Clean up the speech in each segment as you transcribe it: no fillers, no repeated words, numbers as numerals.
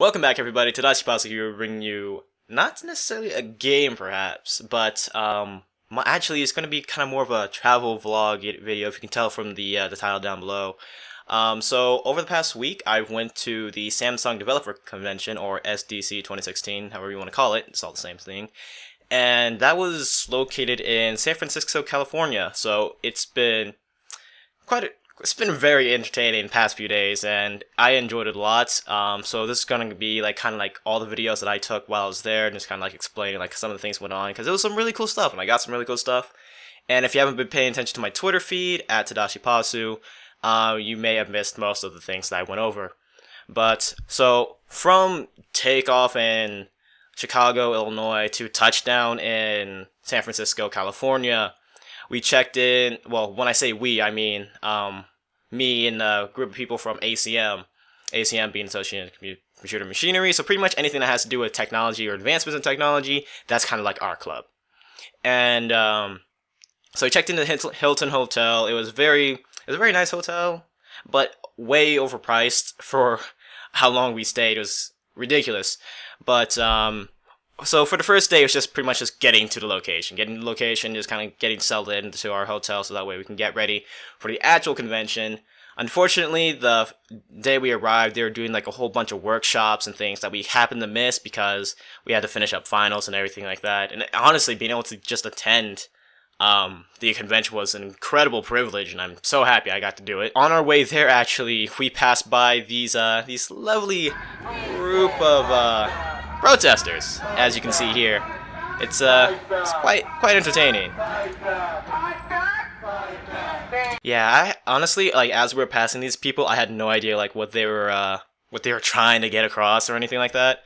Welcome back, everybody. TadashiiPasu here, bringing you not necessarily a game, perhaps, but actually, it's going to be kind of more of a travel vlog video, if you can tell from the title down below. So over the past week, I went to the Samsung Developer Convention, or SDC 2016, however you want to call it. It's all the same thing, and that was located in San Francisco, California. So it's been very entertaining the past few days, and I enjoyed it a lot. So this is gonna be like kind of like all the videos that I took while I was there, and just kind of like explaining like some of the things that went on, because it was some really cool stuff, and I got some really cool stuff. And if you haven't been paying attention to my Twitter feed at TadashiiPasu, you may have missed most of the things that I went over. But so from takeoff in Chicago, Illinois, to touchdown in San Francisco, California, we checked in. Well, when I say we, I mean me and a group of people from ACM. ACM being Associated Computer Machinery. So pretty much anything that has to do with technology or advancements in technology, that's kind of like our club. And so we checked into the Hilton Hotel. It was a very nice hotel, but way overpriced for how long we stayed. It was ridiculous. But so for the first day, it was just pretty much just getting to the location, just kind of getting settled into our hotel, so that way we can get ready for the actual convention. Unfortunately, the day we arrived, they were doing like a whole bunch of workshops and things that we happened to miss because we had to finish up finals and everything like that. And honestly, being able to just attend the convention was an incredible privilege, and I'm so happy I got to do it. On our way there, actually, we passed by these lovely group of protesters, as you can see here. It's quite entertaining. Yeah, I honestly, like, as we were passing these people, I had no idea like what they were trying to get across or anything like that.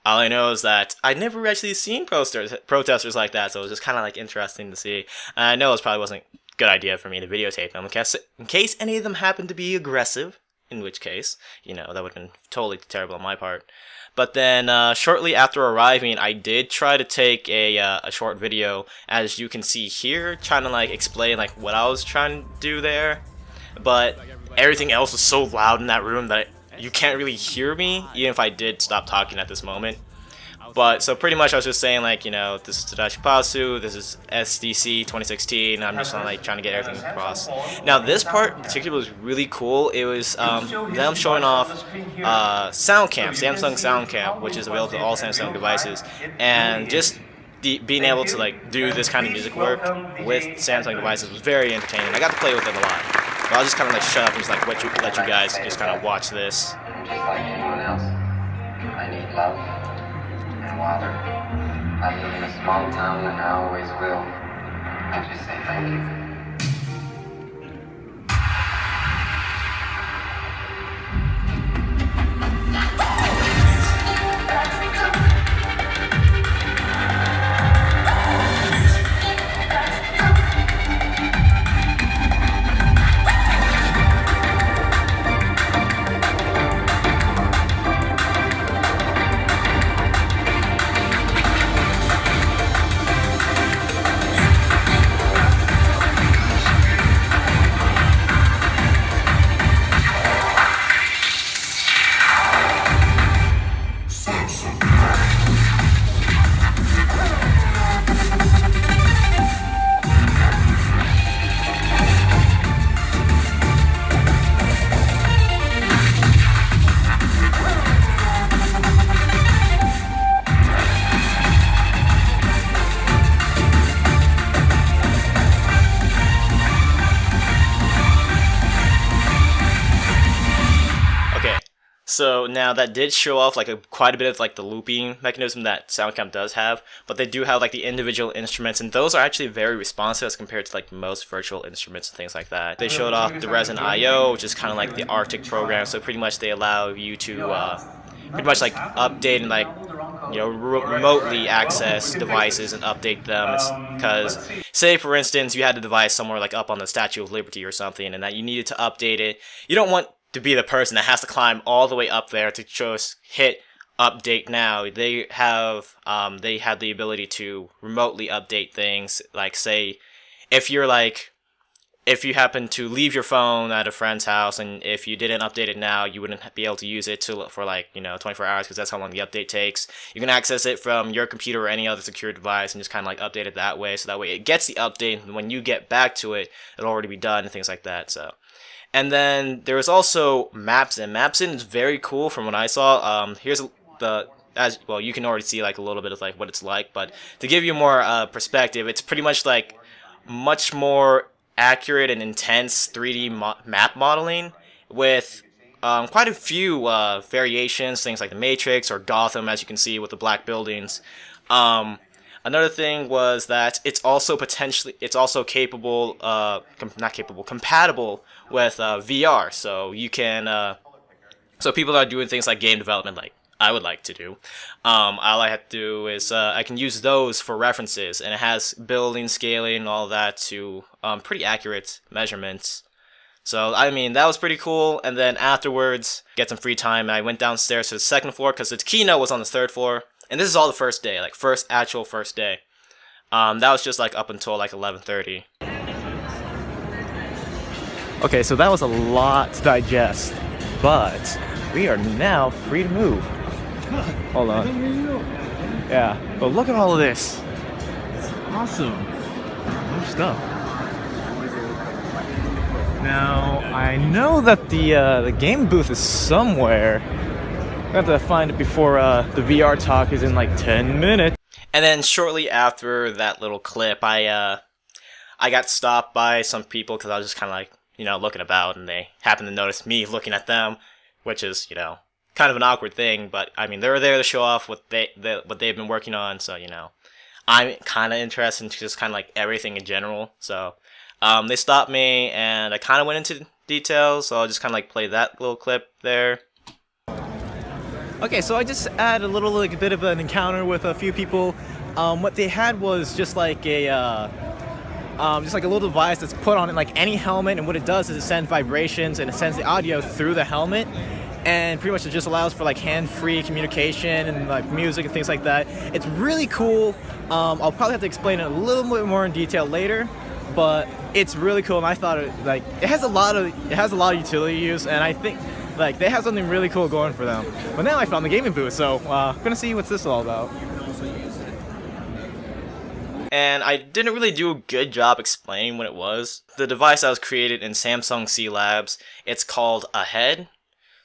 All I know is that I never actually seen protesters like that, so it was just kind of like interesting to see. And I know it probably wasn't a good idea for me to videotape them in case any of them happened to be aggressive, in which case, that would have been totally terrible on my part. But then shortly after arriving, I did try to take a short video, as you can see here, trying to like explain like what I was trying to do there. But everything else was so loud in that room that you can't really hear me, even if I did stop talking at this moment. But so pretty much I was just saying like, this is TadashiiPasu, this is SDC 2016, I'm just like trying to get everything across. Now this part in particular was really cool. It was them showing off SoundCamp, Samsung SoundCamp, which is available to all Samsung devices, and just being able to like do this kind of music work with Samsung devices was very entertaining. I got to play with them a lot. But I'll just kind of like shut up and just like let you guys just kind of watch this. Just like anyone else, I need love and water. I live in a small town and I always will. I just say thank you. So now that did show off like quite a bit of like the looping mechanism that SoundCamp does have, but they do have like the individual instruments, and those are actually very responsive as compared to like most virtual instruments and things like that. They showed off the Resin IO, which is kind of like the Arctic program, so pretty much they allow you to pretty much like update and like remotely access devices and update them. Because say for instance you had a device somewhere like up on the Statue of Liberty or something, and that you needed to update it, you don't want to be the person that has to climb all the way up there to just hit update now. They have the ability to remotely update things. Like say if you're like if you happen to leave your phone at a friend's house, and if you didn't update it now, you wouldn't be able to use it for like 24 hours, because that's how long the update takes. You can access it from your computer or any other secure device and just kind of like update it that way, so that way it gets the update, and when you get back to it, it'll already be done and things like that. So, and then there was also Maps in is very cool from what I saw. Here's the as well, you can already see like a little bit of like what it's like, but to give you more perspective, it's pretty much like much more accurate and intense 3D map modeling with quite a few variations, things like the Matrix or Gotham, as you can see with the black buildings. Another thing was that it's also capable, compatible with VR. So you can, so people that are doing things like game development, like I would like to do, all I have to do is I can use those for references, and it has building scaling and all that to pretty accurate measurements. So I mean, that was pretty cool. And then afterwards, get some free time, and I went downstairs to the second floor because the keynote was on the third floor. And this is all the first day, like first day. That was just like up until like 11:30. Okay, so that was a lot to digest, but we are now free to move. Hold on. Yeah, but look at all of this. It's awesome. More stuff. Now I know that the game booth is somewhere. I have to find it before the VR talk is in like 10 minutes. And then shortly after that little clip, I got stopped by some people because I was just kind of like looking about, and they happened to notice me looking at them, which is kind of an awkward thing, but I mean, they were there to show off what they've been working on, so I'm kind of interested in just kind of like everything in general. So they stopped me, and I kind of went into details, so I'll just kind of like play that little clip there. Okay, so I just had a little like a bit of an encounter with a few people. What they had was just like a little device that's put on like any helmet, and what it does is it sends vibrations and it sends the audio through the helmet. And pretty much it just allows for like hand-free communication and like music and things like that. It's really cool. I'll probably have to explain it a little bit more in detail later, but it's really cool. And I thought it has a lot of utility use, and I think like they have something really cool going for them. But now I found the gaming booth, so gonna see what's this all about. And I didn't really do a good job explaining what it was. The device that was created in Samsung C Labs, it's called a head.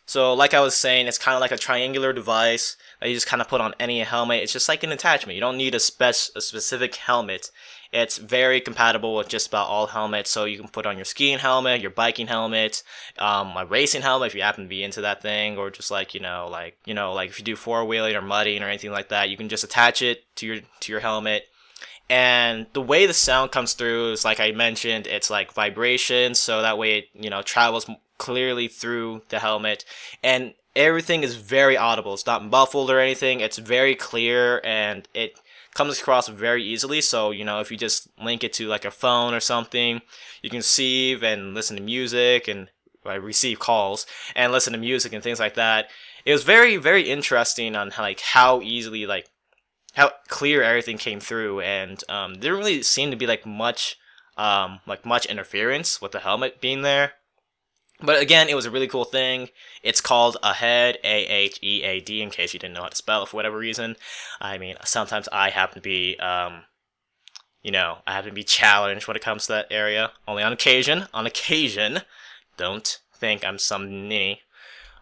So like I was saying, it's kind of like a triangular device that you just kind of put on any helmet. It's just like an attachment. You don't need a specific helmet. It's very compatible with just about all helmets. So you can put on your skiing helmet, your biking helmet, a racing helmet if you happen to be into that thing, or just like like if you do four-wheeling or mudding or anything like that, you can just attach it to your helmet. And the way the sound comes through is, like I mentioned, it's like vibrations, so that way it travels clearly through the helmet, and everything is very audible. It's not muffled or anything. It's very clear, and it comes across very easily. So if you just link it to like a phone or something, you can receive and listen to music, and receive calls and listen to music and things like that. It was very, very interesting on how easily how clear everything came through, and there didn't really seem to be much interference with the helmet being there. But again, it was a really cool thing. It's called Ahead, AHEAD, in case you didn't know how to spell it for whatever reason. I mean, sometimes I happen to be, I happen to be challenged when it comes to that area. Only on occasion. On occasion. Don't think I'm some ninny.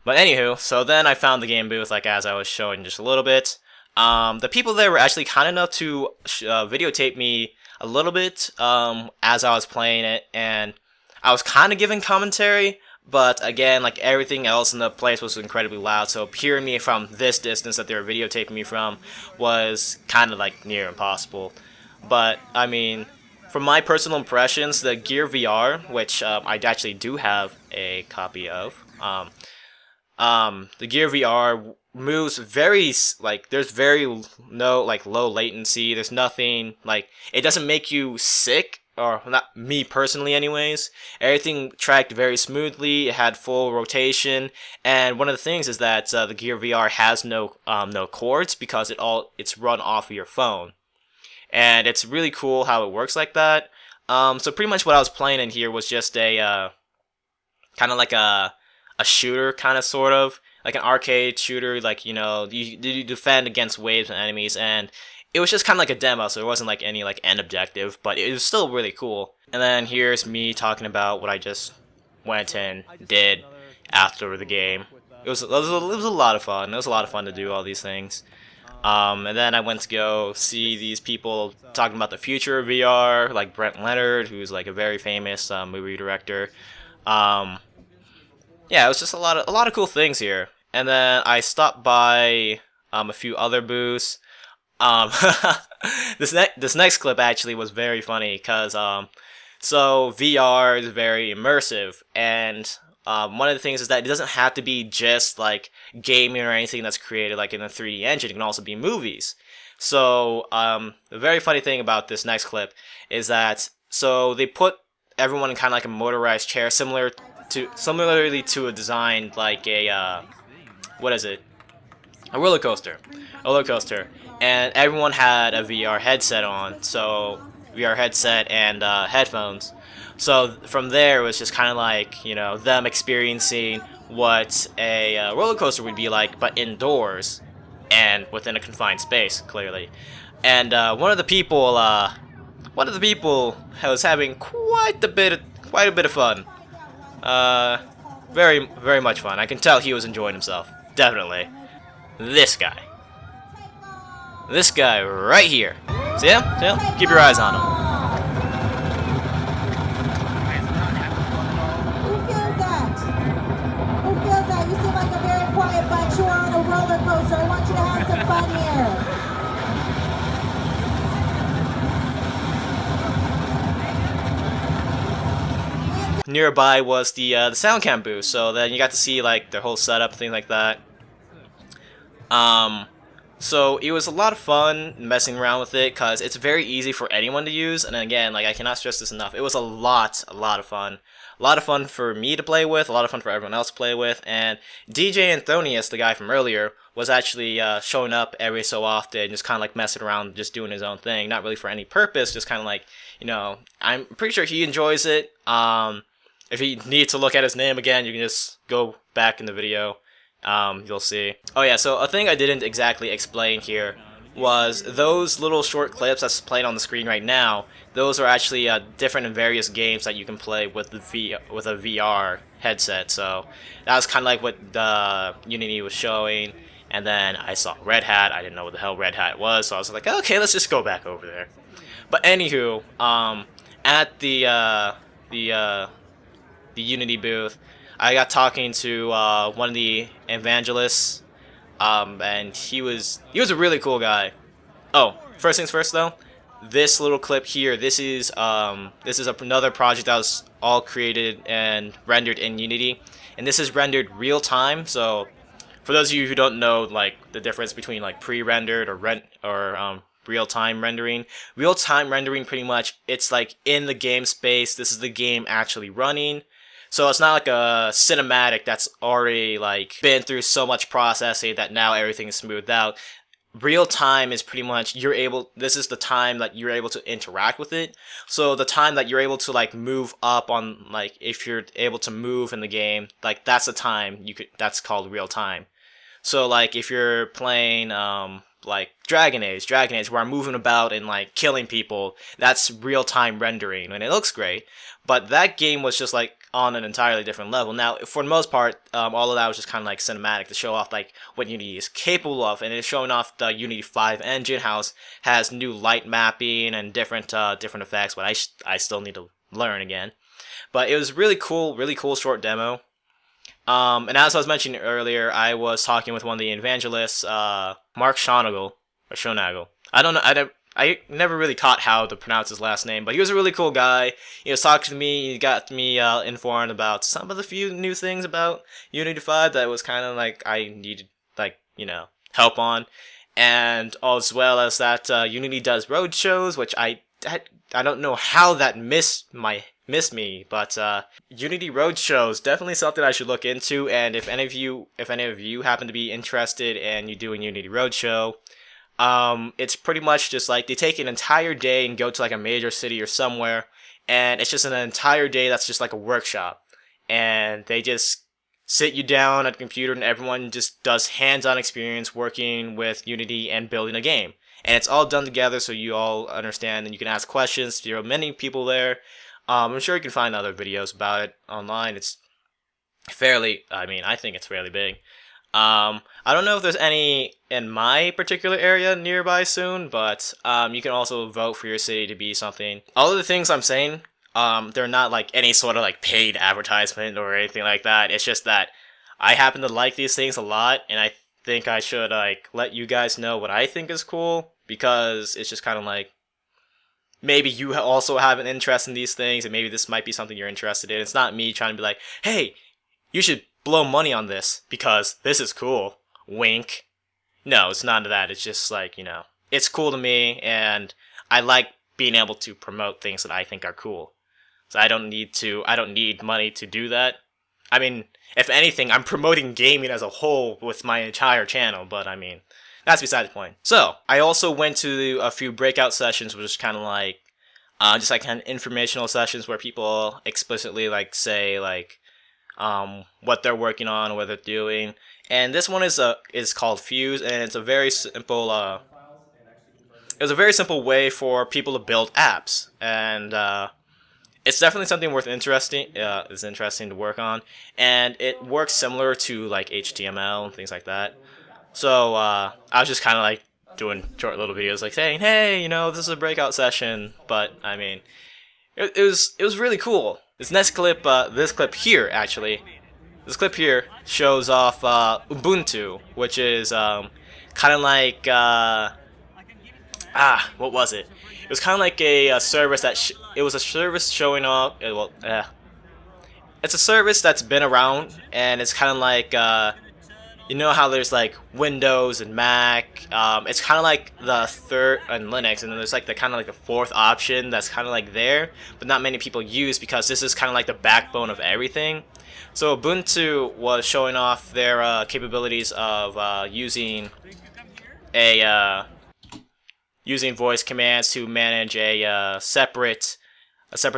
But anywho, so then I found the game booth, as I was showing just a little bit. The people there were actually kind enough to videotape me a little bit as I was playing it, and I was kind of giving commentary, but again, everything else in the place was incredibly loud, so hearing me from this distance that they were videotaping me from was kind of near impossible. But I mean, from my personal impressions, the Gear VR, which I actually do have a copy of, the Gear VR moves very there's very no low latency. There's nothing it doesn't make you sick, or not me personally anyways. Everything tracked very smoothly. It had full rotation, and one of the things is that the Gear VR has no cords, because it's run off of your phone, and it's really cool how it works like that. So pretty much what I was playing in here was just a kind of like a shooter, kind of sort of like an arcade shooter. Like you defend against waves and enemies, and it was just kind of like a demo, so there wasn't like any like end objective, but it was still really cool. And then here's me talking about what I just went and did after the game. It was a lot of fun. It was a lot of fun to do all these things. And then I went to go see these people talking about the future of VR, like Brent Leonard, who's like a very famous movie director. Yeah, it was just a lot of cool things here. And then I stopped by a few other booths. Um, this next clip actually was very funny because so VR is very immersive, and one of the things is that it doesn't have to be just like gaming or anything that's created like in a 3D engine. It can also be movies. So the very funny thing about this next clip is that so they put everyone in kind of like a motorized chair, similarly to a design like a what is it? A roller coaster. And everyone had a VR headset on, so VR headset and headphones. So from there, it was just kind of like them experiencing what a roller coaster would be like, but indoors and within a confined space, clearly. And one of the people was having quite a bit of fun. Very much fun. I can tell he was enjoying himself. Definitely. This guy right here. See him? Keep your eyes on him. Who feels that? Who feels that? You seem like a very quiet bunch. You are on a roller coaster. I want you to have some fun here. Nearby was the SoundCamp booth, so then you got to see like their whole setup, things like that. So it was a lot of fun messing around with it because it's very easy for anyone to use, and again, like I cannot stress this enough, it was a lot of fun. A lot of fun for me to play with, a lot of fun for everyone else to play with, and DJ Anthonius, the guy from earlier, was actually showing up every so often, just kind of like messing around, just doing his own thing, not really for any purpose, just kind of like, I'm pretty sure he enjoys it. If you need to look at his name again, you can just go back in the video. You'll see. Oh yeah, so a thing I didn't exactly explain here was those little short clips that's playing on the screen right now. Those are actually different and various games that you can play with a VR headset. So that was kind of like what the Unity was showing. And then I saw Red Hat. I didn't know what the hell Red Hat was, so I was like, okay, let's just go back over there. But anywho, at the Unity booth, I got talking to one of the evangelists, and he was a really cool guy. Oh, first things first though, this little clip here, this is another project that was all created and rendered in Unity, and this is rendered real time. So for those of you who don't know like the difference between like pre-rendered or real time rendering pretty much it's like in the game space. This is the game actually running. So it's not like a cinematic that's already like been through so much processing that now everything is smoothed out. Real time is pretty much this is the time that you're able to interact with it. So the time that you're able to like move up on, like if you're able to move in the game, like that's the time that's called real time. So like if you're playing like Dragon Age where I'm moving about and like killing people, that's real time rendering and it looks great. But that game was just like on an entirely different level. Now, for the most part, all of that was just kind of like cinematic to show off like what Unity is capable of, and it's showing off the Unity 5 engine, how it has new light mapping and different effects. But I still need to learn again. But it was really cool short demo. And as I was mentioning earlier, I was talking with one of the evangelists, Mark Schonagle. I don't know. I never really caught how to pronounce his last name, but he was a really cool guy. He was talking to me. He got me informed about some of the few new things about Unity 5 that was kind of like I needed help on, and as well as that Unity does road shows, which I don't know how that missed me, but Unity road shows definitely something I should look into. And if any of you happen to be interested and you do a Unity road show, it's pretty much just like they take an entire day and go to like a major city or somewhere and it's just an entire day that's just like a workshop, and they just sit you down at a computer and everyone just does hands-on experience working with Unity and building a game. And it's all done together so you all understand and you can ask questions. There are many people there. I'm sure you can find other videos about it online. It's fairly, I think it's fairly big. I don't know if there's any in my particular area nearby soon, but you can also vote for your city to be something. All of the things I'm saying, they're not like any sort of like paid advertisement or anything like that. It's just that I happen to like these things a lot, and I think I should like let you guys know what I think is cool, because it's just kind of like maybe you also have an interest in these things, and maybe this might be something you're interested in. It's not me trying to be like, hey, you should blow money on this because this is cool. Wink. No, it's not that. It's just like, it's cool to me, and I like being able to promote things that I think are cool. So I don't need money to do that. I mean, if anything, I'm promoting gaming as a whole with my entire channel, but that's beside the point. So, I also went to a few breakout sessions, which is kind of like, just like kind of informational sessions where people explicitly like say like, what they're working on, what they're doing. And this one is called Fuse, and it's a very simple, it was a very simple way for people to build apps, and it's definitely something worth is interesting to work on, and it works similar to like HTML and things like that. So I was just kind of like doing short little videos, like saying, "Hey, this is a breakout session." But it was really cool. This clip here actually, this clip here shows off Ubuntu, which is kind of like what was it? It was kind of like a service that it was a service showing off. It's a service that's been around, and it's kind of like how there's like Windows and Mac. It's kind of like the third and Linux, and then there's like the kind of like the fourth option that's kind of like there, but not many people use because this is kind of like the backbone of everything. So Ubuntu was showing off their capabilities of using voice commands to manage a separate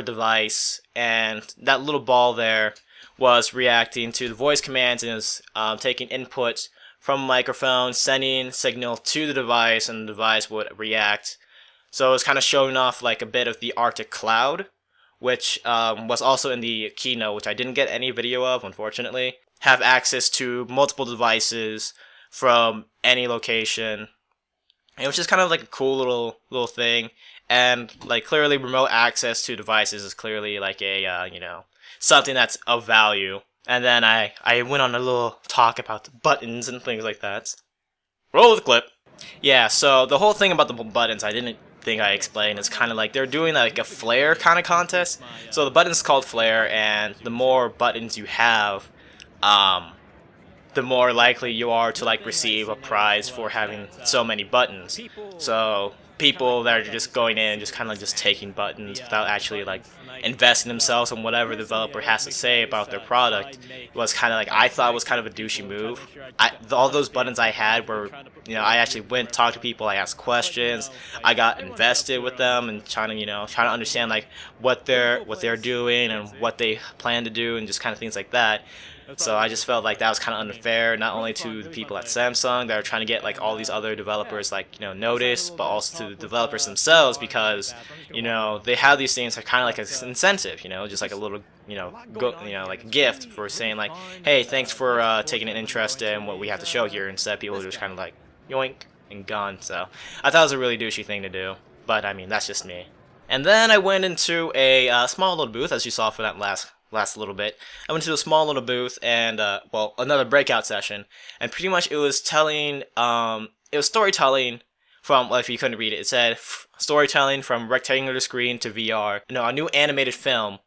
device, and that little ball there was reacting to the voice commands and is taking input from a microphone, sending signal to the device, and the device would react. So it's kind of showing off like a bit of the Arctic Cloud, which was also in the keynote, which I didn't get any video of, unfortunately. Have access to multiple devices from any location. It was just kind of like a cool little thing, and like clearly remote access to devices is clearly like a something that's of value. And then I went on a little talk about the buttons and things like that. Roll the clip. Yeah, so the whole thing about the buttons, I didn't think I explained. It's kind of like they're doing like a flare kind of contest. So the button's called flare, and the more buttons you have, the more likely you are to like receive a prize for having so many buttons. So people that are just going in and just kind of like just taking buttons without actually like investing themselves in whatever the developer has to say about their product was kind of like, I thought was kind of a douchey move. All those buttons I had were, I actually went, talked to people, I asked questions, I got invested with them and trying to understand like what they're doing and what they plan to do and just kind of things like that. So I just felt like that was kind of unfair, not only to the people at Samsung that are trying to get like all these other developers like noticed, but also to the developers themselves, because they have these things that are kind of like an incentive, just like a little like a gift for saying like, hey, thanks for taking an interest in what we have to show here. Instead, people are just kind of like yoink and gone. So I thought it was a really douchey thing to do, but that's just me. And then I went into a small little booth, as you saw for that last little bit. I went to a small little booth and another breakout session, and pretty much it was telling it was storytelling from, well, if you couldn't read it, it said storytelling from rectangular screen to VR. A new animated film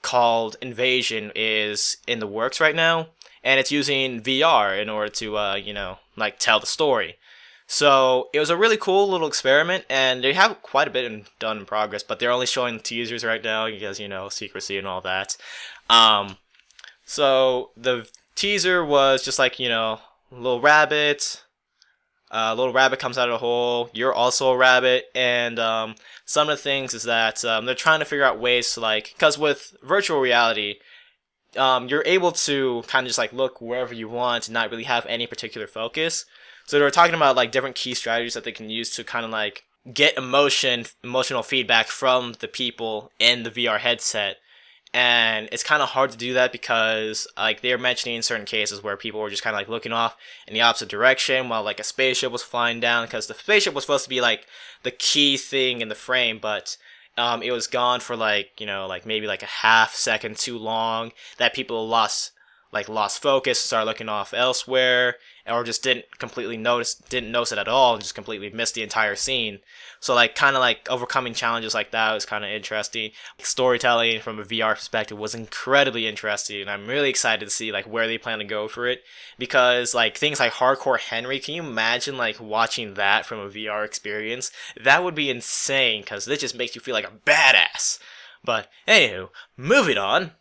called Invasion is in the works right now, and it's using VR in order to like tell the story. So it was a really cool little experiment, and they have quite a bit done in progress, but they're only showing teasers right now because, secrecy and all that. So the teaser was just like, little rabbit, a little rabbit comes out of the hole. You're also a rabbit, and some of the things is that they're trying to figure out ways to like, because with virtual reality, you're able to kind of just like look wherever you want and not really have any particular focus. So they're talking about like different key strategies that they can use to kind of like get emotional feedback from the people in the VR headset. And it's kind of hard to do that because like they're mentioning certain cases where people were just kind of like looking off in the opposite direction while like a spaceship was flying down, because the spaceship was supposed to be like the key thing in the frame, but it was gone for like, you know, like maybe like a half second too long, that people lost focus, started looking off elsewhere, or just didn't notice it at all, and just completely missed the entire scene. So like kind of like overcoming challenges like that was kind of interesting. Storytelling from a VR perspective was incredibly interesting, and I'm really excited to see like where they plan to go for it, because like things like Hardcore Henry, can you imagine like watching that from a VR experience? That would be insane, because it just makes you feel like a badass. But anywho, moving on.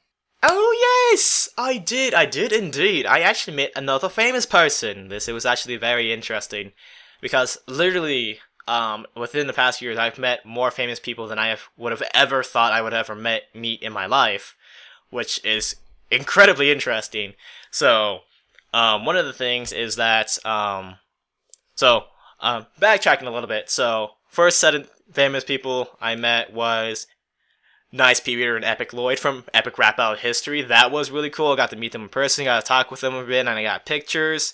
Oh yes, I did indeed. I actually met another famous person. It was actually very interesting, because literally, within the past years, I've met more famous people than would have ever thought I would ever meet in my life, which is incredibly interesting. So, one of the things is that, backtracking a little bit. So, first set of famous people I met was Nice P. Reader and Epic Lloyd from Epic Rap Battle History. That was really cool. I got to meet them in person, got to talk with them a bit, and I got pictures.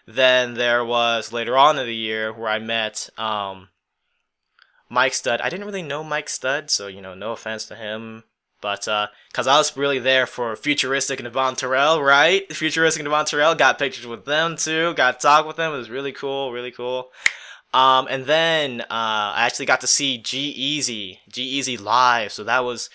Then there was later on in the year where I met Mike Stud. I didn't really know Mike Stud, so you know, no offense to him, but because I was really there for Futuristic and Devon Terrell, right? Futuristic and Devon Terrell, got pictures with them too, got to talk with them. It was really cool, really cool. And then I actually got to see G-Eazy live, so that was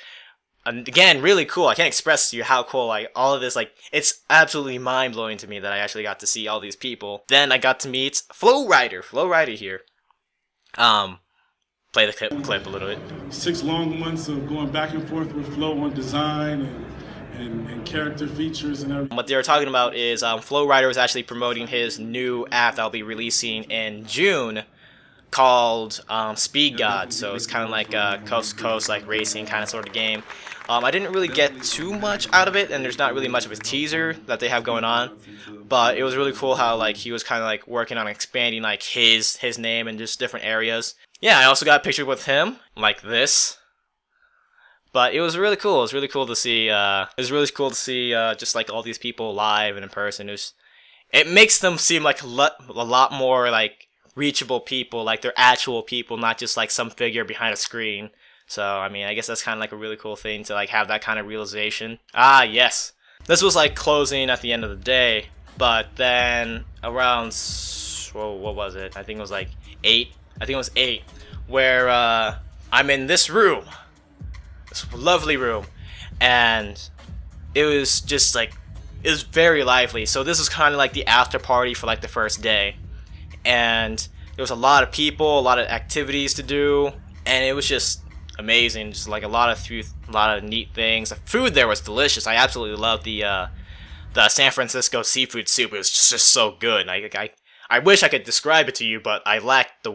again really cool. I can't express to you how cool like all of this, like it's absolutely mind blowing to me that I actually got to see all these people. Then I got to meet Flo Rida here. Play the clip a little bit. 6 long months of going back and forth with Flo on design and character features and everything. What they're talking about is Flo Rida was actually promoting his new app that'll be releasing in June, called Speed God. So it's kind of like a coast to coast, like racing kind of sort of game. I didn't really get too much out of it, and there's not really much of a teaser that they have going on. But it was really cool how like he was kind of like working on expanding like his name in just different areas. Yeah, I also got a picture with him like this. But it was really cool. It was really cool to see. Just like all these people live and in person. It makes them seem like a lot more like reachable people, like they're actual people, not just like some figure behind a screen. So I mean, I guess that's kind of like a really cool thing to like have that kind of realization. Ah, yes. This was like closing at the end of the day, but then around, what was it? I think it was like 8. I think it was 8, where I'm in this room. This lovely room, and it was just like, it was very lively. So this was kind of like the after party for like the first day, and there was a lot of people, a lot of activities to do, and it was just amazing. Just like a lot of neat things. The food there was delicious. I absolutely loved the San Francisco seafood soup. It was just so good. I wish I could describe it to you, but I lacked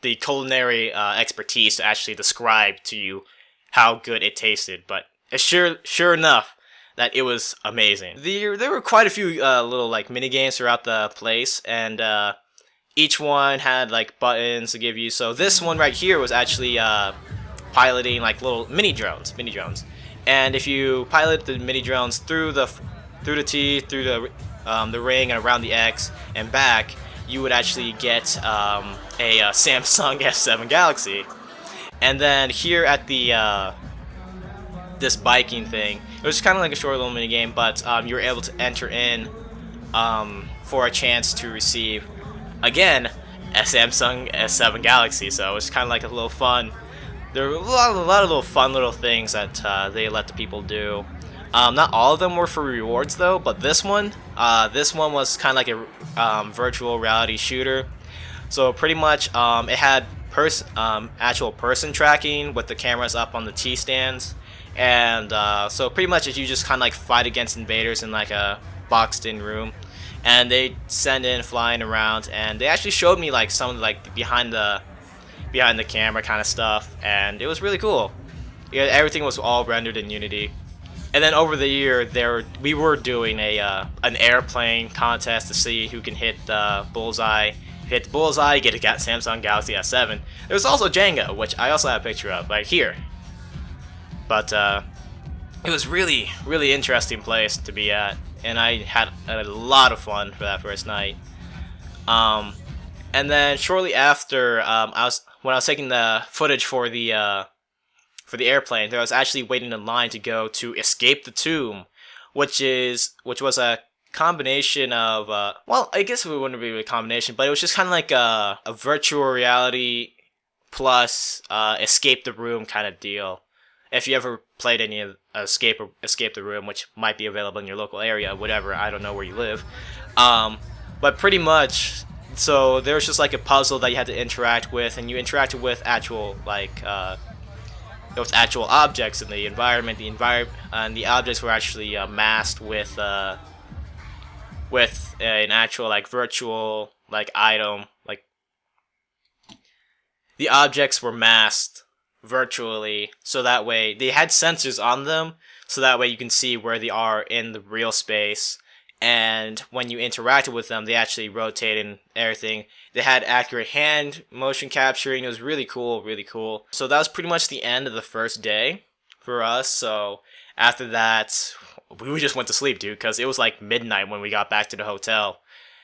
the culinary expertise to actually describe to you how good it tasted. But it's sure enough that it was amazing. There were quite a few little like mini games throughout the place, and each one had like buttons to give you. So this one right here was actually piloting like little mini drones, and if you pilot the mini drones through the T, through the ring and around the X and back, you would actually get a Samsung S7 Galaxy. And then here at the this biking thing, it was kind of like a short little mini game, but you were able to enter in for a chance to receive again a Samsung S7 Galaxy. So it was kind of like a little fun. There were a lot of little fun little things that they let the people do. Not all of them were for rewards though, but this one was kind of like a virtual reality shooter. So pretty much it had actual person tracking with the cameras up on the T stands, and so pretty much you just kind of like fight against invaders in like a boxed in room, and they send in flying around, and they actually showed me like some of like behind the camera kind of stuff, and it was really cool. Yeah, everything was all rendered in Unity. And then over the year, we were doing an airplane contest to see who can hit the bullseye. Hit the bullseye, get a Samsung Galaxy S7. There was also Jenga, which I also have a picture of right here. But it was really, really interesting place to be at, and I had a lot of fun for that first night. And then shortly after, when I was taking the footage for the airplane, there was actually waiting in line to go to Escape the Tomb, which was a combination of well, I guess it wouldn't be a combination, but it was just kind of like a virtual reality plus escape the room kind of deal. If you ever played any of escape the room, which might be available in your local area, whatever, I don't know where you live, but pretty much. So there was just like a puzzle that you had to interact with, and you interacted with actual like those actual objects in the environment. And the objects were actually masked with an actual like virtual like item. Like the objects were masked virtually, so that way they had sensors on them, so that way you can see where they are in the real space. And when you interacted with them, they actually rotated and everything. They had accurate hand motion capturing. It was really cool, really cool. So that was pretty much the end of the first day for us. So after that, we just went to sleep, dude, because it was like midnight when we got back to the hotel.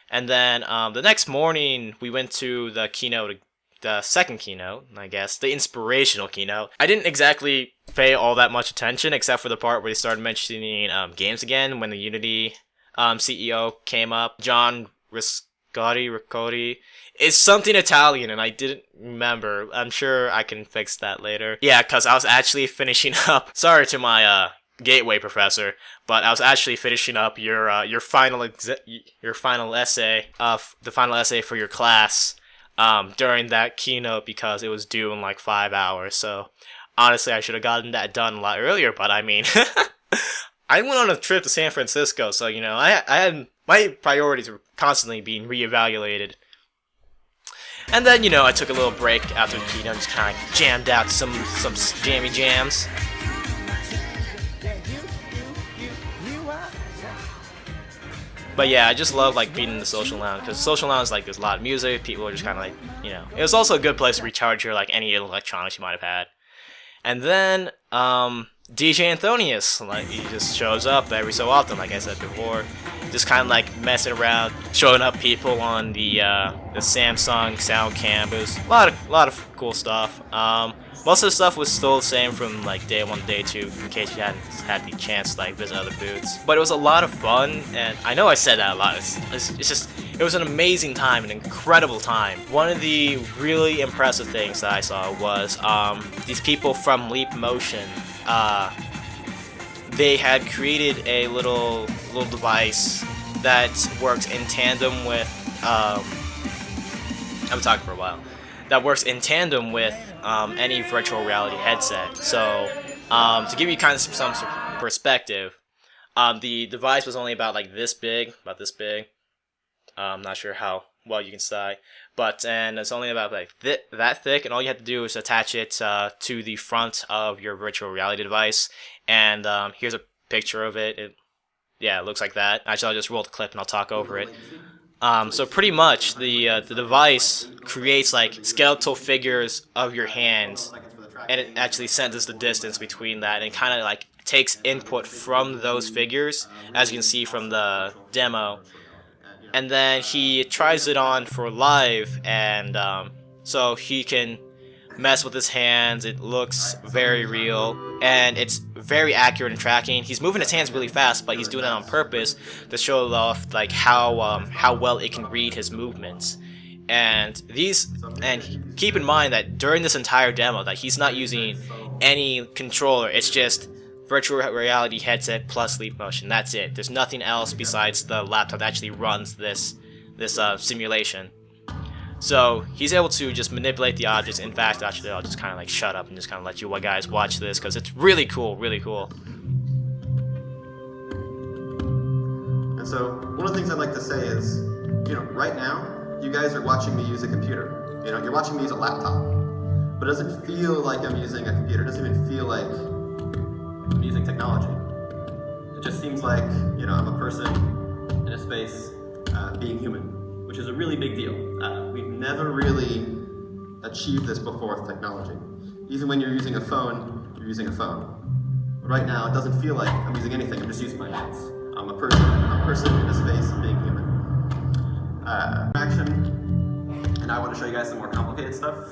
And then the next morning, we went to the keynote, the second keynote, I guess, the inspirational keynote. I didn't exactly pay all that much attention, except for the part where they started mentioning games again, when the Unity CEO came up. John Riccoti. It's something Italian, and I didn't remember. I'm sure I can fix that later. Yeah, because I was actually finishing up. Sorry to my Gateway professor, but I was actually finishing up your final essay for your class during that keynote, because it was due in like 5 hours. So honestly, I should have gotten that done a lot earlier. But I mean, I went on a trip to San Francisco, so you know, I had my priorities were constantly being reevaluated. And then, you know, I took a little break after the keynote, just kind of jammed out some jammy jams. But yeah, I just love like being in the social lounge, because social lounge, like, there's a lot of music. People are just kind of like, you know, it was also a good place to recharge your like any electronics you might have had. And then DJ Anthonius, like, he just shows up every so often, like I said before, just kind of like messing around, showing up people on the Samsung SoundCamp. It was a lot of cool stuff. Most of the stuff was still the same from like day 1 to day 2, in case you hadn't had the chance to like visit other booths. But it was a lot of fun, and I know I said that a lot. It's just, it was an amazing time, an incredible time. One of the really impressive things that I saw was these people from Leap Motion. They had created a little device that works in tandem with I'm talking for a while. That works in tandem with any virtual reality headset. So to give you kind of some perspective, the device was only about like this big, I'm not sure how well you can see, and it's only about like that thick, and all you have to do is attach it to the front of your virtual reality device. And here's a picture of it. It looks like that. Actually, I'll just roll the clip and I'll talk over it. So pretty much the device creates like skeletal figures of your hands, and it actually senses the distance between that, and kind of like takes input from those figures, as you can see from the demo. And then he tries it on for live, and so he can mess with his hands. It looks very real, and it's very accurate in tracking. He's moving his hands really fast, but he's doing it on purpose to show off like how well it can read his movements. And keep in mind that during this entire demo, that he's not using any controller. It's just virtual reality headset plus Leap Motion. That's it. There's nothing else besides the laptop that actually runs this simulation. So he's able to just manipulate the objects. In fact, actually, I'll just kind of like shut up and just kind of let you guys watch this, because it's really cool, really cool. And so one of the things I'd like to say is, you know, right now, you guys are watching me use a computer. You know, you're watching me use a laptop. But it doesn't feel like I'm using a computer. It doesn't even feel like I'm using technology. It just seems like, you know, I'm a person in a space being human, which is a really big deal. We've never really achieved this before with technology. Even when you're using a phone, you're using a phone. But right now, it doesn't feel like I'm using anything. I'm just using my hands. I'm a person in a space being human. Action, and I want to show you guys some more complicated stuff,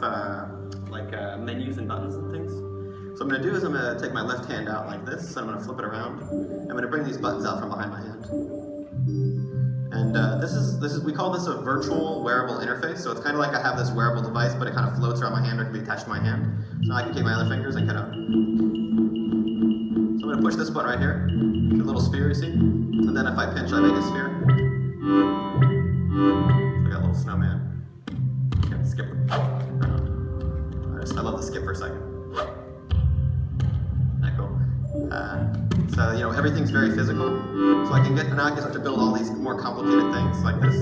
like menus and buttons and things. So what I'm going to do is I'm going to take my left hand out like this, and I'm going to flip it around. I'm going to bring these buttons out from behind my hand. And this is we call this a virtual wearable interface. So it's kind of like I have this wearable device, but it kind of floats around my hand or can be attached to my hand. So I can take my other fingers and kind of. So I'm going to push this button right here, the little sphere you see, and then if I pinch, I make a sphere. So I got a little snowman. Okay, skip. I love the skip for a second. Cool. So, you know, everything's very physical. So I can now I can start to build all these more complicated things like this.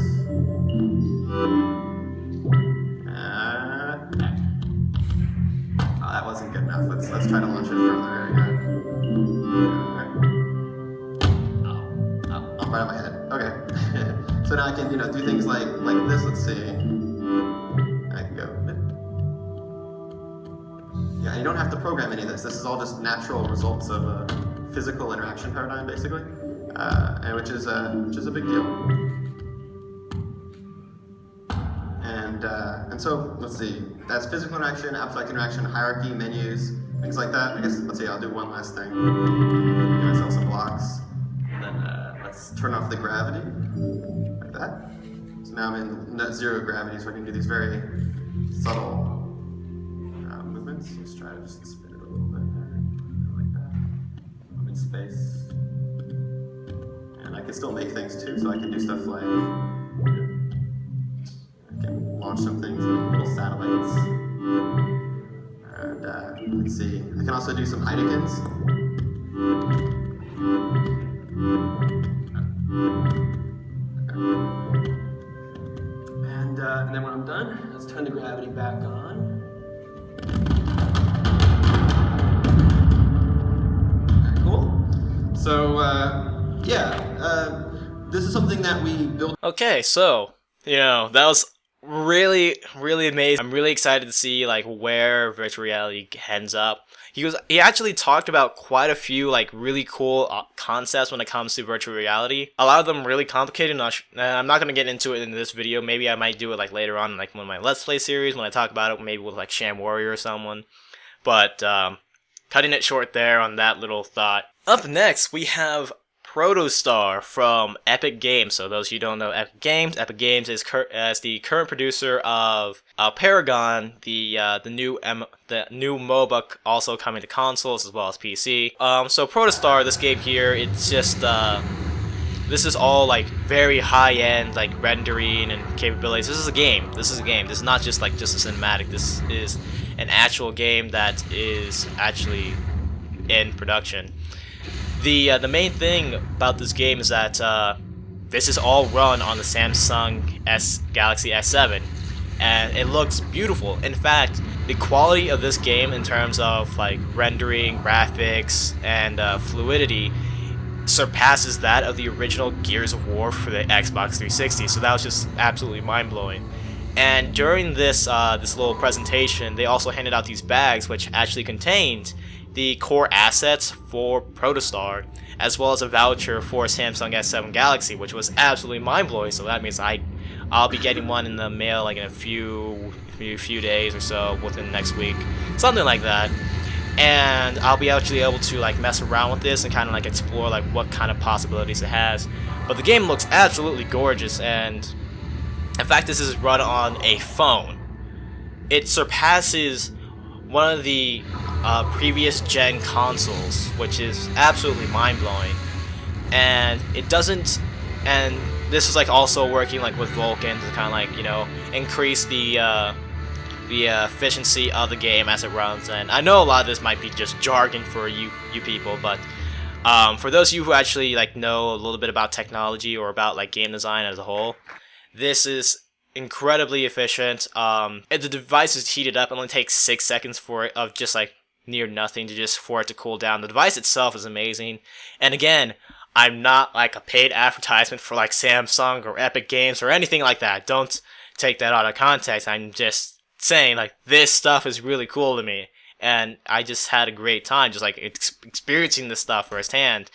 Oh, that wasn't good enough. Let's try to launch it further. I'm right on my head. Okay. So now I can, you know, do things like this. Let's see. I can go. Yeah, and you don't have to program any of this. This is all just natural results of a physical interaction paradigm, basically, and which is a big deal. And so let's see. That's physical interaction, abstract interaction, hierarchy, menus, things like that. I guess let's see. I'll do one last thing. Give myself some blocks. And then let's turn off the gravity, like that. So now I'm in net zero gravity, so I can do these very subtle. Let's try to just spin it a little bit there, like that. I'm in space. And I can still make things too, so I can do stuff like, I can launch some things, little satellites. And let's see, I can also do some Heineken's. And then when I'm done, let's turn the gravity back on. So, this is something that we built. Okay, so, you know, that was really, really amazing. I'm really excited to see, like, where virtual reality ends up. He actually talked about quite a few, like, really cool concepts when it comes to virtual reality. A lot of them really complicated, and I'm not going to get into it in this video. Maybe I might do it, like, later on, like, one of my Let's Play series, when I talk about it, maybe with, like, Sham Warrior or someone. But, cutting it short there on that little thought. Up next, we have Protostar from Epic Games. So those of you who don't know Epic Games is the current producer of Paragon, the new MOBA also coming to consoles as well as PC. So Protostar, this game here, it's just this is all like very high-end like rendering and capabilities. This is a game. This is not just like just a cinematic. This is an actual game that is actually in production. The main thing about this game is that this is all run on the Samsung Galaxy S7, and it looks beautiful. In fact, the quality of this game in terms of like rendering, graphics, and fluidity surpasses that of the original Gears of War for the Xbox 360. So that was just absolutely mind-blowing. And during this this little presentation, they also handed out these bags which actually contained the core assets for Protostar, as well as a voucher for Samsung S7 Galaxy, which was absolutely mind-blowing. So that means I'll be getting one in the mail like in a few days or so, within next week, something like that. And I'll be actually able to like mess around with this and kind of like explore like what kind of possibilities it has. But the game looks absolutely gorgeous, and in fact, this is run on a phone. It surpasses one of the previous gen consoles, which is absolutely mind-blowing. And it doesn't, and this is like also working like with Vulkan to kind of like, you know, increase the efficiency of the game as it runs. And I know a lot of this might be just jargon for you people, but For those of you who actually like know a little bit about technology or about like game design as a whole, this is incredibly efficient. If the device is heated up, it only takes 6 seconds for it of just like near nothing to just for it to cool down. The device itself is amazing, and again, I'm not like a paid advertisement for like Samsung or Epic Games or anything like that. Don't take that out of context. I'm just saying like this stuff is really cool to me, and I just had a great time just like experiencing this stuff firsthand.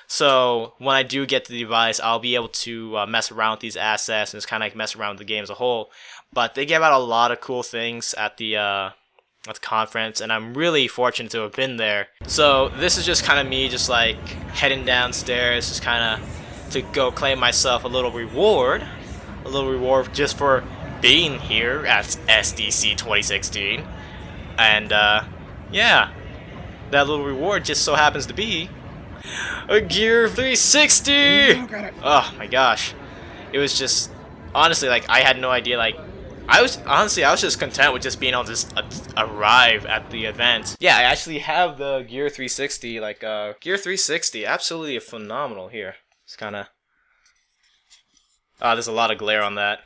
So when I do get the device, I'll be able to mess around with these assets and just kind of like mess around with the game as a whole. But they gave out a lot of cool things at the conference, and I'm really fortunate to have been there. So this is just kind of me just like heading downstairs, just kind of to go claim myself a little reward just for being here at SDC 2016. And yeah, that little reward just so happens to be a Gear 360. Oh my gosh, it was just honestly like I had no idea. Like I was just content with just being able to just arrive at the event. Yeah, I actually have the Gear 360. Like Gear 360, absolutely phenomenal. Here, it's kind of there's a lot of glare on that.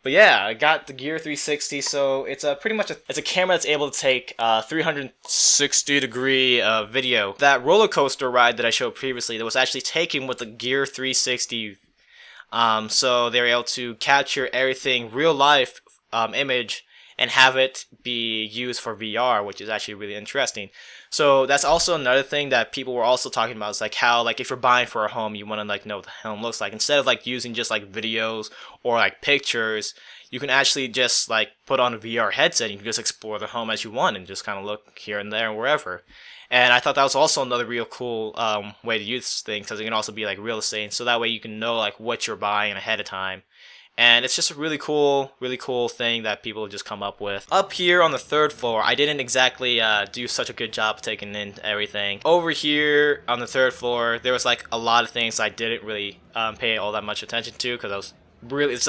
But yeah, I got the Gear 360, so it's pretty much it's a camera that's able to take 360-degree video. That roller coaster ride that I showed previously, that was actually taken with the Gear 360. So they were able to capture everything real life image and have it be used for VR, which is actually really interesting. So that's also another thing that people were also talking about. Is like how like if you're buying for a home, you want to like know what the home looks like. Instead of like using just like videos or like pictures, you can actually just like put on a VR headset and you can just explore the home as you want and just kind of look here and there and wherever. And I thought that was also another real cool way to use things, because it can also be like real estate, so that way you can know like what you're buying ahead of time. And it's just a really cool thing that people just come up with. Up here on the 3rd floor, I didn't exactly do such a good job of taking in everything. Over here on the 3rd floor, there was like a lot of things I didn't really pay all that much attention to, because I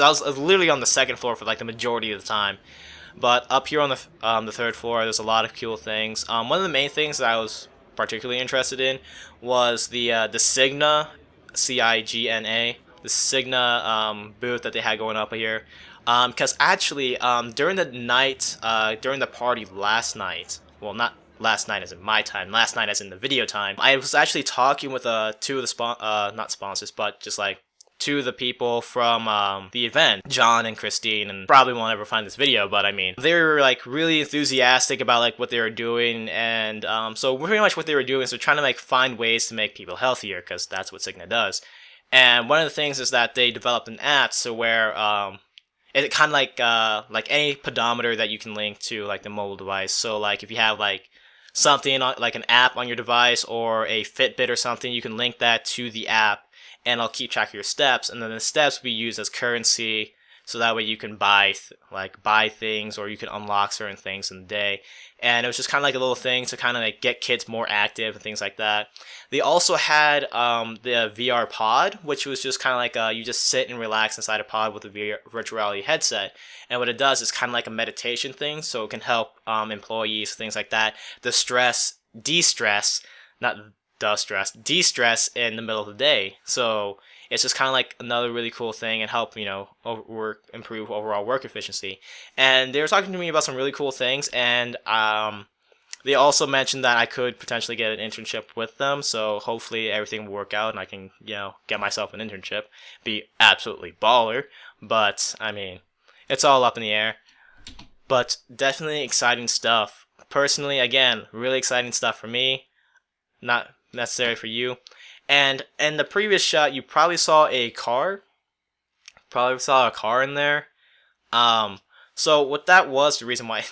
was literally on the 2nd floor for like the majority of the time. But up here on the 3rd floor, there's a lot of cool things. One of the main things that I was particularly interested in was the Cigna, CIGNA, the Cigna booth that they had going up here. Because actually, during the night, during the party last night, well, not last night as in my time, last night as in the video time, I was actually talking with two of the not sponsors, but just like two of the people from the event, John and Christine, and probably won't ever find this video, but I mean, they were like really enthusiastic about like what they were doing, and so pretty much what they were doing is they're trying to like find ways to make people healthier, because that's what Cigna does. And one of the things is that they developed an app so where it kind of like any pedometer that you can link to like the mobile device. So like if you have like something like an app on your device or a Fitbit or something, you can link that to the app and it'll keep track of your steps, and then the steps will be used as currency, so that way you can buy things or you can unlock certain things in the day. And it was just kind of like a little thing to kind of like get kids more active and things like that. They also had the VR pod, which was just kind of like you just sit and relax inside a pod with a virtual reality headset. And what it does is kind of like a meditation thing, so it can help employees, things like that, de-stress in the middle of the day. So it's just kind of like another really cool thing and help, improve overall work efficiency. And they were talking to me about some really cool things, and they also mentioned that I could potentially get an internship with them. So hopefully everything will work out and I can, get myself an internship, be absolutely baller. But I mean, it's all up in the air. But definitely exciting stuff. Personally, again, really exciting stuff for me. Not necessary for you. And in the previous shot, you probably saw a car. In there. So what that was, the reason why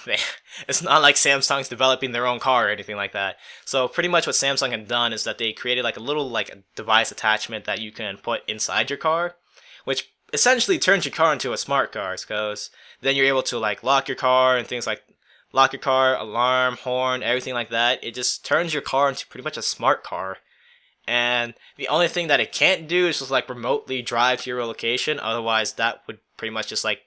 it's not like Samsung's developing their own car or anything like that. So pretty much what Samsung had done is that they created like a little like a device attachment that you can put inside your car, which essentially turns your car into a smart car, because then you're able to like lock your car and things like lock your car, alarm, horn, everything like that. It just turns your car into pretty much a smart car. And the only thing that it can't do is just like remotely drive to your location. Otherwise, that would pretty much just like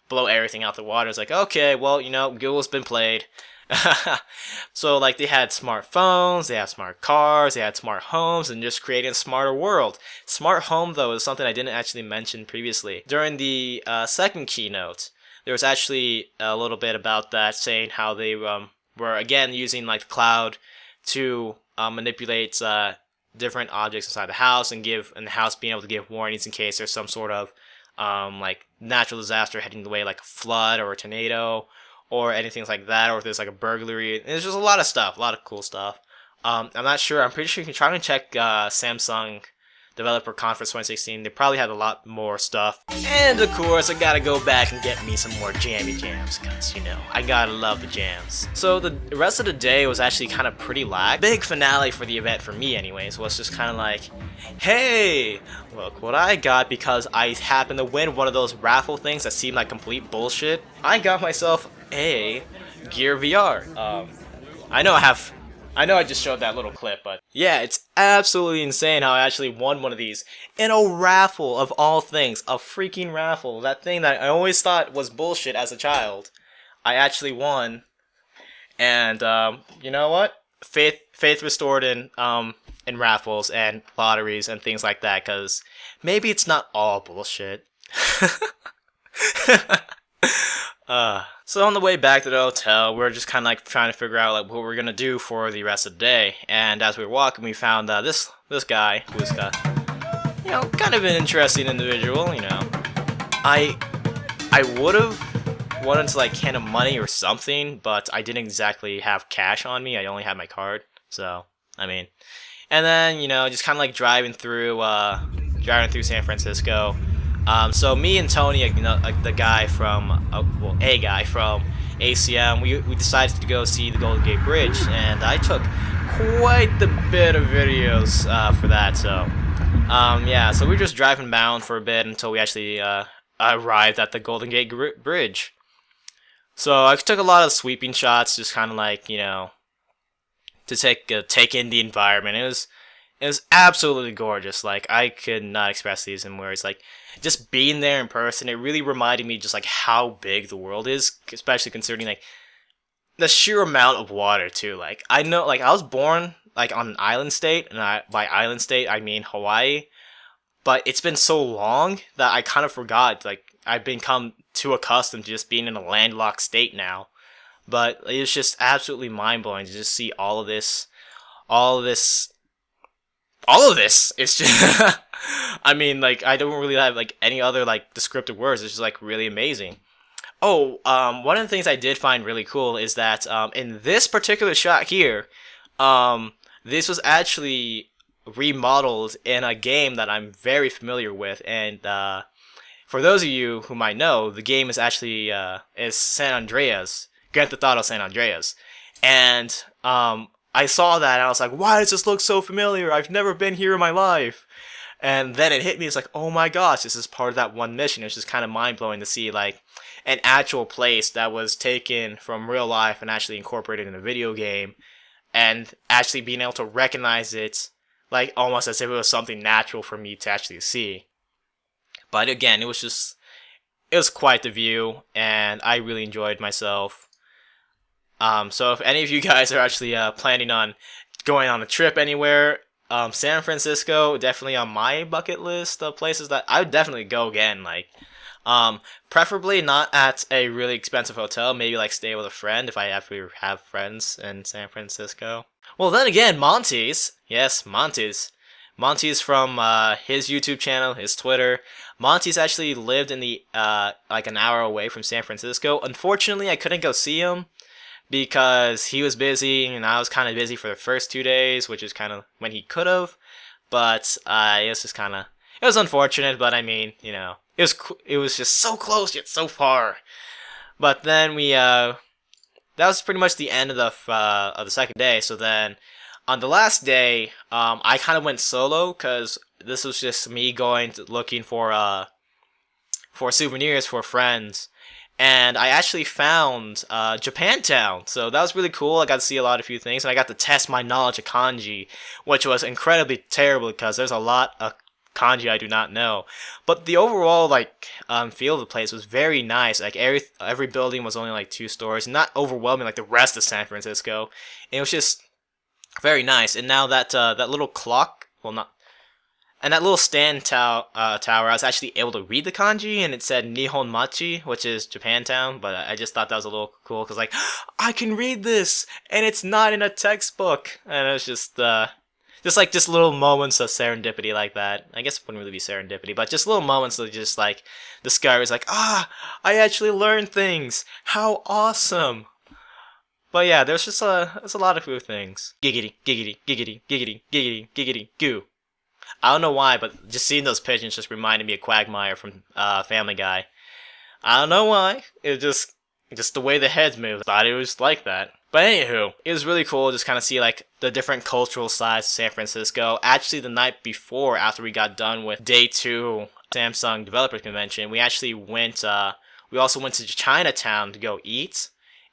blow everything out the water. It's like, okay, well, you know, Google's been played. So like they had smartphones, they had smart cars, they had smart homes, and just creating a smarter world. Smart home though is something I didn't actually mention previously. During the second keynote, there was actually a little bit about that, saying how they were again using like the cloud to manipulate different objects inside the house, and the house being able to give warnings in case there's some sort of like natural disaster heading the way, like a flood or a tornado or anything like that, or if there's like a burglary. There's just a lot of stuff, a lot of cool stuff. I'm not sure. I'm pretty sure you can try and check Samsung Developer Conference 2016. They probably had a lot more stuff. And of course, I gotta go back and get me some more jammy jams, because, you know, I gotta love the jams. So the rest of the day was actually kind of pretty lag. Big finale for the event, for me anyways, was just kind of like, hey, look what I got, because I happened to win one of those raffle things that seemed like complete bullshit. I got myself a Gear VR. I know I just showed that little clip, but yeah, it's absolutely insane how I actually won one of these in a raffle of all things. A freaking raffle. That thing that I always thought was bullshit as a child, I actually won. And you know what? Faith restored in raffles and lotteries and things like that, because maybe it's not all bullshit. So on the way back to the hotel, we were just kind of like trying to figure out like what we're gonna do for the rest of the day. And as we were walking, we found this guy who's you know, kind of an interesting individual. You know, I would have wanted to like hand him money or something, but I didn't exactly have cash on me. I only had my card, so I mean. And then, you know, just kind of like driving through San Francisco. So me and Tony, you know, the guy from, a guy from ACM, we decided to go see the Golden Gate Bridge, and I took quite the bit of videos for that. So, yeah, so we were just driving bound for a bit until we actually arrived at the Golden Gate Bridge. So I took a lot of sweeping shots, just kind of like, you know, to take in the environment. It was absolutely gorgeous. Like, I could not express these in words. Like, just being there in person, it really reminded me just like how big the world is, especially considering like the sheer amount of water too. Like, I know, like, I was born like on an island state, and by island state I mean Hawaii, but it's been so long that I kind of forgot. Like, I've become too accustomed to just being in a landlocked state now. But it's just absolutely mind-blowing to just see all of this. It's just I mean, like, I don't really have like any other like descriptive words. It's just like really amazing. Oh, one of the things I did find really cool is that in this particular shot here, this was actually remodeled in a game that I'm very familiar with, and for those of you who might know, the game is actually is San Andreas, Grand Theft Auto San Andreas, and I saw that and I was like, why does this look so familiar? I've never been here in my life. And then it hit me, it's like, oh my gosh, this is part of that one mission. It's just kind of mind-blowing to see like an actual place that was taken from real life and actually incorporated in a video game, and actually being able to recognize it like almost as if it was something natural for me to actually see. But again, it was quite the view, and I really enjoyed myself. So if any of you guys are actually planning on going on a trip anywhere, San Francisco definitely on my bucket list of places that I would definitely go again. Like, preferably not at a really expensive hotel. Maybe like stay with a friend if I ever have friends in San Francisco. Well, then again, Montes. Yes, Montes. Montes from his YouTube channel, his Twitter. Montes actually lived in the like an hour away from San Francisco. Unfortunately, I couldn't go see him because he was busy and I was kind of busy for the first 2 days, which is kind of when he could have. But it was just kind of, it was unfortunate. But I mean, you know, it was just so close yet so far. But then we that was pretty much the end of the second day. So then on the last day, I kind of went solo because this was just me looking for souvenirs for friends. And I actually found Japantown, so that was really cool. I got to see a few things, and I got to test my knowledge of kanji, which was incredibly terrible because there's a lot of kanji I do not know. But the overall like feel of the place was very nice. Like every building was only like 2 stories, not overwhelming like the rest of San Francisco. And it was just very nice. And now that that little clock, well not, and that little stand tower, I was actually able to read the kanji, and it said Nihon Machi, which is Japantown. But I just thought that was a little cool because like I can read this, and it's not in a textbook, and it's just like just little moments of serendipity like that. I guess it wouldn't really be serendipity, but just little moments of just like discoveries, like I actually learned things. How awesome! But yeah, there's a lot of cool things. Giggity, giggity, giggity, giggity, giggity, giggity, goo. I don't know why, but just seeing those pigeons just reminded me of Quagmire from Family Guy. I don't know why. It just the way the heads move. I thought it was like that. But anywho, it was really cool just kind of see like the different cultural sides of San Francisco. Actually, the night before, after we got done with day 2 Samsung Developer Convention, we actually went. We also went to Chinatown to go eat.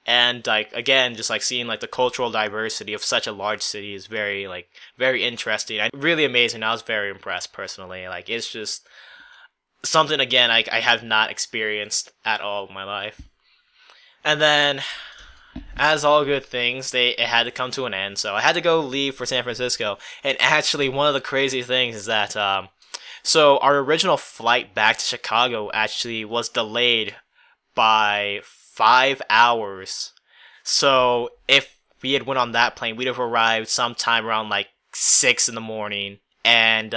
And like again, just like seeing like the cultural diversity of such a large city is very interesting. Really amazing. I was very impressed personally. Like it's just something again I have not experienced at all in my life. And then, as all good things, it had to come to an end. So I had to go leave for San Francisco. And actually, one of the crazy things is that so our original flight back to Chicago actually was delayed by 5 hours. So if we had went on that plane, we'd have arrived sometime around like 6 in the morning. And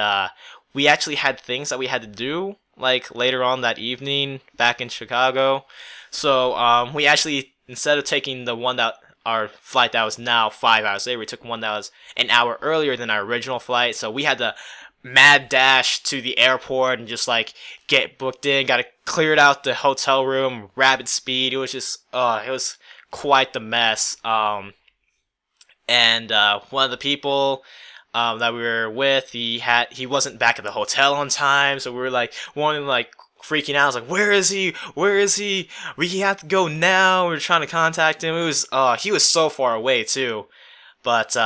we actually had things that we had to do like later on that evening back in Chicago. So we actually, instead of taking the one that our flight that was now 5 hours later, we took one that was an hour earlier than our original flight. So we had to mad dash to the airport and just like get booked in, got to clear out the hotel room rapid speed. It was just it was quite the mess. And one of the people that we were with, he wasn't back at the hotel on time, so we were like freaking out. I was like, where is he, we have to go now. We were trying to contact him. It was he was so far away too. But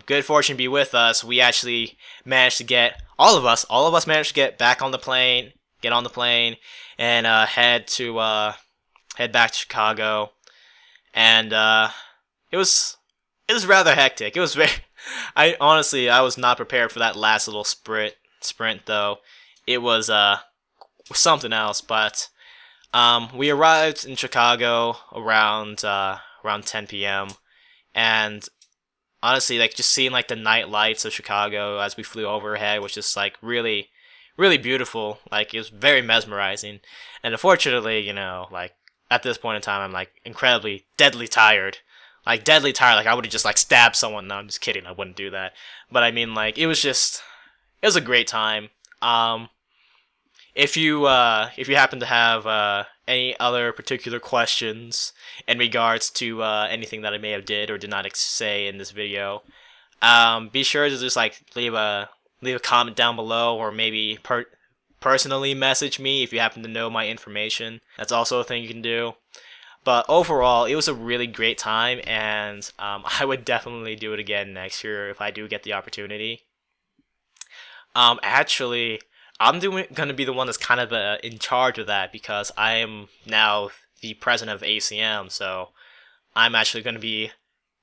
good fortune be with us, we actually managed to get all of us managed to get back on the plane, and head back to Chicago. And it was rather hectic. It was very I was not prepared for that last little sprint though. It was something else. But we arrived in Chicago around 10 p.m. and honestly, like just seeing like the night lights of Chicago as we flew overhead was just like really, really beautiful. Like it was very mesmerizing. And unfortunately, you know, like at this point in time, I'm like incredibly deadly tired. Like deadly tired. Like I would have just like stabbed someone. No, I'm just kidding. I wouldn't do that. But I mean, like it was a great time. If you happen to have any other particular questions in regards to anything that I may have did or did not say in this video, be sure to just like leave a comment down below, or maybe personally message me if you happen to know my information. That's also a thing you can do. But overall, it was a really great time, and I would definitely do it again next year if I do get the opportunity. Actually, I'm gonna be the one that's kind of in charge of that, because I am now the president of ACM, so I'm actually gonna be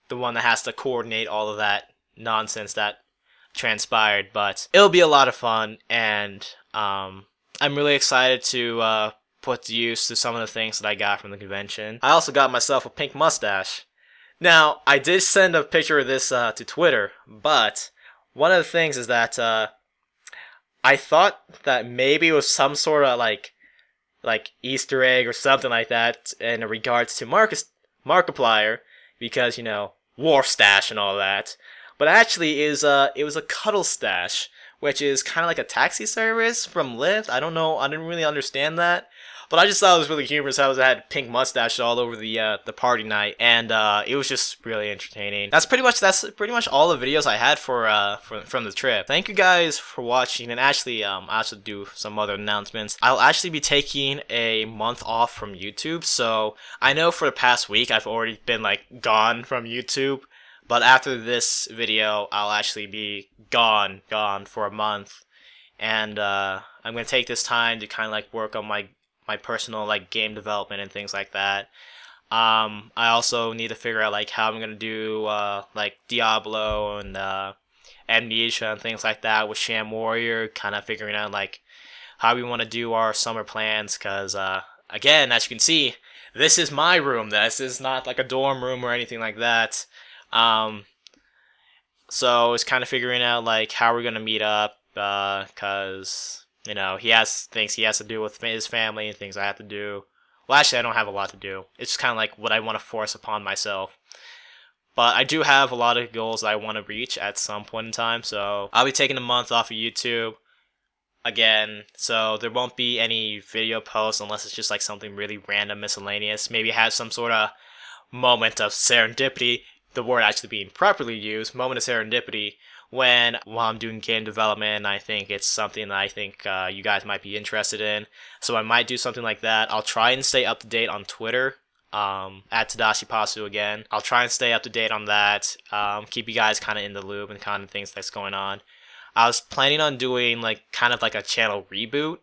the one that has to coordinate all of that nonsense that transpired. But it'll be a lot of fun, and I'm really excited to put to use to some of the things that I got from the convention. I also got myself a pink mustache. Now, I did send a picture of this to Twitter, but one of the things is that I thought that maybe it was some sort of like Easter egg or something like that in regards to Markiplier, because, you know, Wharf Stash and all that. But actually it was a Cuddle Stash, which is kind of like a taxi service from Lyft. I don't know, I didn't really understand that. But I just thought it was really humorous how I had pink mustaches all over the party night, and it was just really entertaining. That's pretty much all the videos I had from the trip. Thank you guys for watching, and actually I also do some other announcements. I'll actually be taking a month off from YouTube, so I know for the past week I've already been like gone from YouTube, but after this video I'll actually be gone for a month. and I'm gonna take this time to kind of like work on my personal like game development and things like that. I also need to figure out like how I'm gonna do like Diablo and Amnesia and things like that with Sham Warrior, kind of figuring out like how we want to do our summer plans, because again, as you can see, this is my room. This is not like a dorm room or anything like that. So it's kind of figuring out like how we're gonna meet up, because you know he has things he has to do with his family and things I have to do. Well, actually, I don't have a lot to do. It's just kind of like what I want to force upon myself. But I do have a lot of goals that I want to reach at some point in time. So I'll be taking a month off of YouTube again. So there won't be any video posts unless it's just like something really random, miscellaneous. Maybe have some sort of moment of serendipity. The word actually being properly used, moment of serendipity, while I'm doing game development. I think it's something that I think you guys might be interested in. So I might do something like that. I'll try and stay up to date on Twitter, at TadashiiPasu again. I'll try and stay up to date on that. Keep you guys kind of in the loop and kind of things that's going on. I was planning on doing like kind of like a channel reboot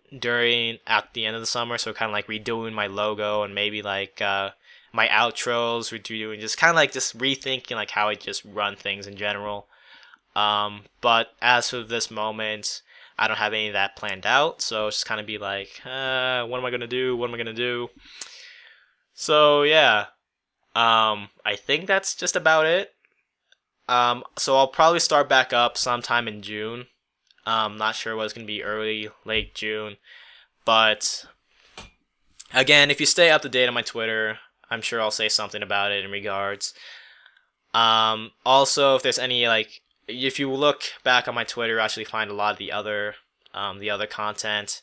at the end of the summer, so kind of like redoing my logo and maybe like my outros, redoing just kind of like just rethinking like how I just run things in general. But as of this moment, I don't have any of that planned out, so it's just kind of be like, what am I gonna do? What am I gonna do? So yeah, I think that's just about it. So I'll probably start back up sometime in June. Not sure whether it's gonna be early, late June, but again, if you stay up to date on my Twitter, I'm sure I'll say something about it in regards. Also, if there's any like, if you look back on my Twitter, you'll actually find a lot of the other content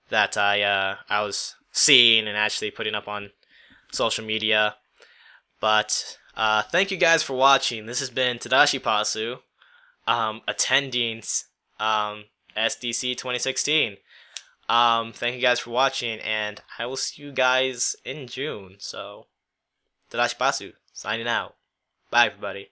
that I was seeing and actually putting up on social media. But thank you guys for watching. This has been TadashiiPasu, attending SDC 2016. Thank you guys for watching, and I will see you guys in June. So, TadashiiPasu, signing out. Bye, everybody.